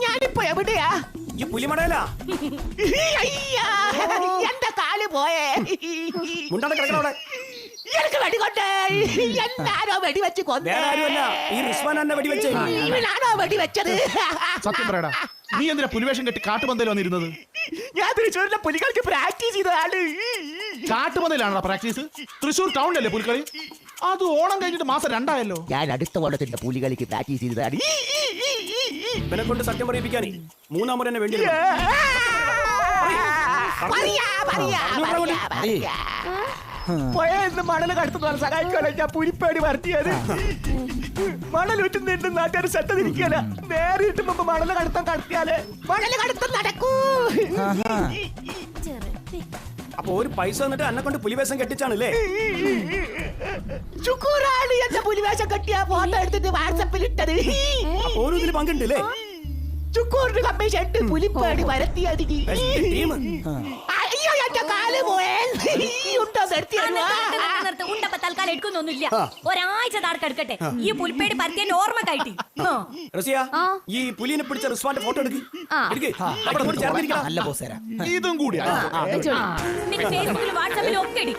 ഞാനിപ്പോ എവിടെയാ? ഈ പുലിമടയിലാ. എന്റെ കാല് പോയേ. മുണ്ടാണ് കിടക്കണവിടെ. എനിക്ക് വെടികൊണ്ടേ. എന്നാരോ വെടിവെച്ച് കൊന്നേ. വേറെ ആരുമല്ല, ഈ റിസ്വാൻ എന്നെ വെടിവെച്ചേ. ഇവനാണോ വെടിവെച്ചത്? സത്യം പറയടാ, നീ എന്തിനാ പുലിവേഷം കെട്ടി കാട്ടുപന്തയിൽ വന്നിരുന്നത്? ഞാൻ തൃശ്ശൂരിലെ പുലികൾക്ക് പ്രാക്ടീസ് ചെയ്തതാണ്. കാട്ടുപന്തയിലാണോ പ്രാക്ടീസ്? തൃശ്ശൂർ ടൗണിലല്ലേ പുലിക്കളി? അത് ഓണം കഴിഞ്ഞിട്ട് മാസം 2 ആയല്ലോ. ഞാൻ അടുത്ത ഓണത്തിന്റെ പുലികളിക്ക് പ്രാക്ടീസ് ചെയ്തതാണ്. ഇവനെ കൊണ്ട് സത്യം പറയിപ്പിക്കാനേ 3-ാം മുறை എന്നെ വേണ്ടി പുഴയെന്ന് മണല് കടത്തുന്ന സഹായിക്കാനോ ഞാൻ പുലിപ്പേടി വർത്തിയത്. മണലൂറ്റുന്ന നാട്ടുകാർ സെറ്റ് തിരിക്കല. നേരിട്ട് മുമ്പ് മണല് കടത്തിയാല് മണല് കടത്തം നടക്കൂ. അപ്പൊ ഒരു പൈസ എന്നിട്ട് എന്നെ കൊണ്ട് പുലിവേഷം കെട്ടിച്ചാണല്ലേ? ശുക്കൂറാണ് എന്റെ പുലിവേഷം കെട്ടിയ ഫോട്ടോ എടുത്തിട്ട് വാട്സപ്പിൽ ഇട്ടത്. ഓരോ ഇതിൽ പങ്കുണ്ടല്ലേ? ശുക്കൂറിന് കമ്മീഷൻ പുലിപ്പേടി വരത്തിയത്. അയ്യോ എന്റെ കാല് പോയേ. ഉണ്ടോ ഉണ്ടപ്പോ തൽക്കാലം എടുക്കുന്നൊന്നുമില്ല. ഒരാഴ്ച താഴെടുക്കട്ടെ. ഈ പുലിപ്പേടി പരത്തിയ ഓർമ്മ കാട്ടി. ഈ പുലിനെ പിടിച്ച റിസ്വാന്റെ ഫോട്ടോ എടുക്ക്. നല്ല പോസേരാ. ഇതും കൂടി ഫേസ്ബുക്കിലും വാട്സാപ്പിലും ഒക്കെ ഇടി.